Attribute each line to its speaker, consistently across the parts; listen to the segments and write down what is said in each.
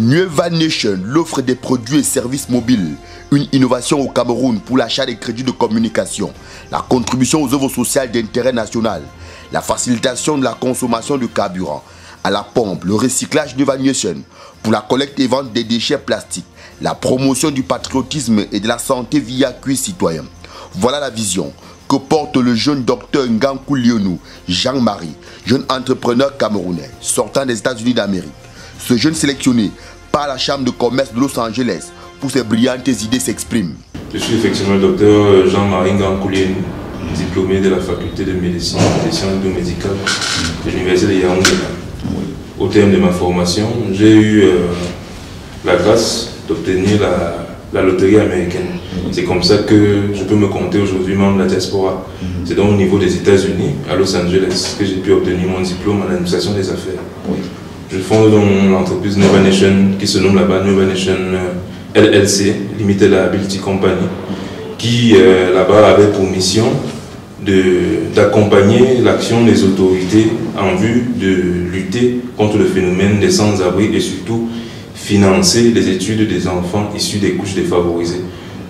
Speaker 1: Nueva Nation, l'offre des produits et services mobiles, une innovation au Cameroun pour l'achat des crédits de communication, la contribution aux œuvres sociales d'intérêt national, la facilitation de la consommation de carburant, à la pompe, le recyclage Nueva Nation pour la collecte et vente des déchets plastiques, la promotion du patriotisme et de la santé via cuit citoyen. Voilà la vision que porte le jeune docteur Ngankou Lionou Jean-Marie, jeune entrepreneur camerounais sortant des États-Unis d'Amérique. Ce jeune sélectionné par la Chambre de commerce de Los Angeles pour ses brillantes idées s'exprime.
Speaker 2: Je suis effectivement le docteur Jean-Marie Ngankou Lionou, diplômé de la faculté de médecine et des sciences biomédicales de l'université de Yaoundé. Au terme de ma formation, j'ai eu la grâce d'obtenir la loterie américaine. C'est comme ça que je peux me compter aujourd'hui membre de la diaspora. C'est donc au niveau des États-Unis, à Los Angeles, que j'ai pu obtenir mon diplôme en administration des affaires. Je fonde donc l'entreprise Nueva Nation, qui se nomme là-bas Nueva Nation LLC, Limited Liability Company, qui là-bas avait pour mission d'accompagner l'action des autorités en vue de lutter contre le phénomène des sans-abri et surtout financer les études des enfants issus des couches défavorisées.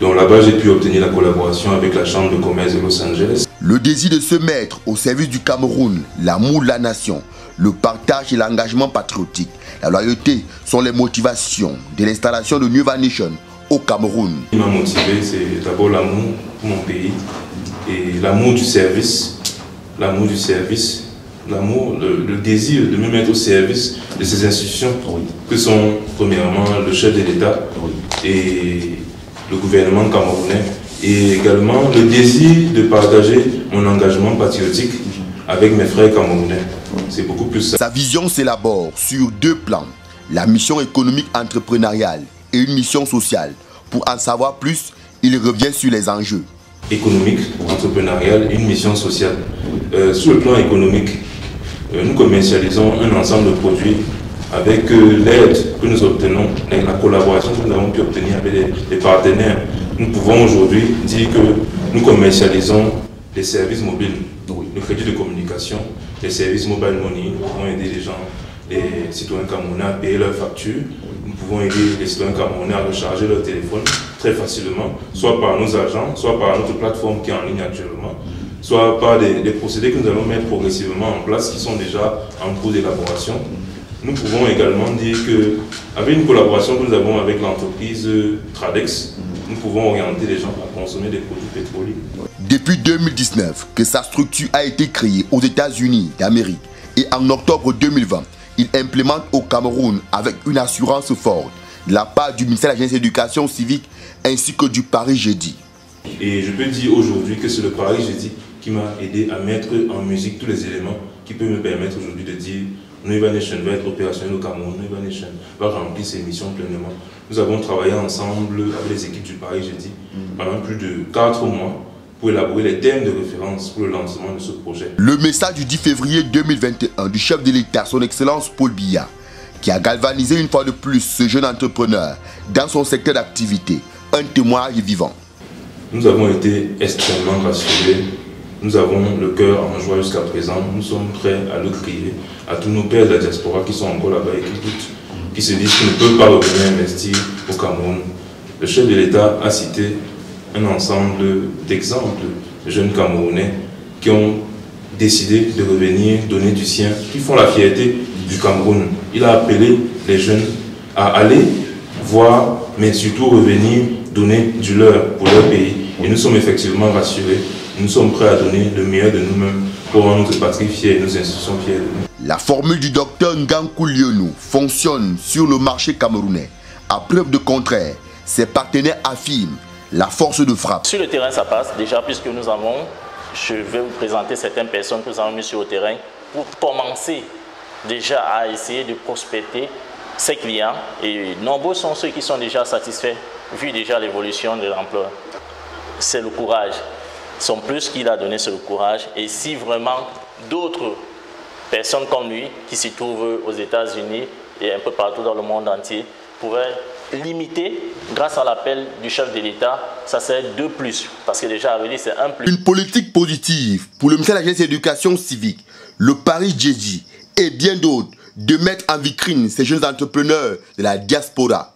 Speaker 2: Donc là-bas, j'ai pu obtenir la collaboration avec la Chambre de commerce de Los Angeles.
Speaker 1: Le désir de se mettre au service du Cameroun, l'amour de la nation, le partage et l'engagement patriotique, la loyauté sont les motivations de l'installation de Nueva Nation au Cameroun.
Speaker 2: Ce qui m'a motivé, c'est d'abord l'amour pour mon pays et l'amour du service, le désir de me mettre au service de ces institutions que sont premièrement le chef de l'État et le gouvernement camerounais, et également le désir de partager mon engagement patriotique avec mes frères camerounais. C'est beaucoup plus ça.
Speaker 1: Sa vision s'élabore sur deux plans, la mission économique entrepreneuriale et une mission sociale. Pour en savoir plus, il revient sur les enjeux.
Speaker 2: Économique, entrepreneuriale et une mission sociale. Sur le plan économique, nous commercialisons un ensemble de produits avec l'aide que nous obtenons et la collaboration que nous avons pu obtenir avec les partenaires. Nous pouvons aujourd'hui dire que nous commercialisons des services mobiles, le crédit de communication, les services mobile money. Nous pouvons aider les gens, les citoyens camerounais à payer leurs factures. Nous pouvons aider les citoyens camerounais à recharger leur téléphone très facilement, soit par nos agents, soit par notre plateforme qui est en ligne actuellement, soit par des procédés que nous allons mettre progressivement en place qui sont déjà en cours d'élaboration. Nous pouvons également dire qu'avec une collaboration que nous avons avec l'entreprise Tradex, nous pouvons orienter les gens à consommer des produits pétroliers.
Speaker 1: Depuis 2019 que sa structure a été créée aux États-Unis d'Amérique et en octobre 2020, il implémente au Cameroun avec une assurance forte de la part du ministère de la Jeunesse et de l'Éducation civique ainsi que du Paris Jeudi.
Speaker 2: Et je peux dire aujourd'hui que c'est le Paris Jeudi qui m'a aidé à mettre en musique tous les éléments qui peuvent me permettre aujourd'hui de dire Nueva Nation va être opérationnel au Cameroun, Nueva Nation va remplir ses missions pleinement. Nous avons travaillé ensemble avec les équipes du Paris Jeudi pendant plus de 4 mois pour élaborer les thèmes de référence pour le lancement de ce projet.
Speaker 1: Le message du 10 février 2021 du chef de l'État, son Excellence Paul Biya, qui a galvanisé une fois de plus ce jeune entrepreneur dans son secteur d'activité, un témoignage vivant.
Speaker 2: Nous avons été extrêmement rassurés, nous avons le cœur en joie jusqu'à présent, nous sommes prêts à le crier à tous nos pères de la diaspora qui sont encore là-bas et qui doutent, qui se disent qu'ils ne peuvent pas revenir investir au Cameroun. Le chef de l'État a cité un ensemble d'exemples de jeunes Camerounais qui ont décidé de revenir donner du sien, qui font la fierté du Cameroun. Il a appelé les jeunes à aller voir, mais surtout revenir donner du leur pour leur pays. Et nous sommes effectivement rassurés. Nous sommes prêts à donner le meilleur de nous-mêmes pour rendre notre patrie fière et nos institutions fières de nous.
Speaker 1: La formule du docteur Ngankou Lionou fonctionne sur le marché camerounais. À preuve de contraire, ses partenaires affirment la force de frappe.
Speaker 3: Sur le terrain, ça passe déjà puisque nous avons, je vais vous présenter certaines personnes que nous avons mis sur le terrain pour commencer déjà à essayer de prospecter ses clients. Et nombreux sont ceux qui sont déjà satisfaits vu déjà l'évolution de l'emploi. C'est le courage. Son plus qu'il a donné, c'est le courage. Et si vraiment d'autres personnes comme lui qui se trouvent aux États-Unis et un peu partout dans le monde entier pourraient limiter, grâce à l'appel du chef de l'État, ça serait 2+. Parce que déjà, c'est 1+.
Speaker 1: Une politique positive pour le ministère de la Jeunesse et de l'Éducation civique, le Paris Jeudi et bien d'autres de mettre en vitrine ces jeunes entrepreneurs de la diaspora.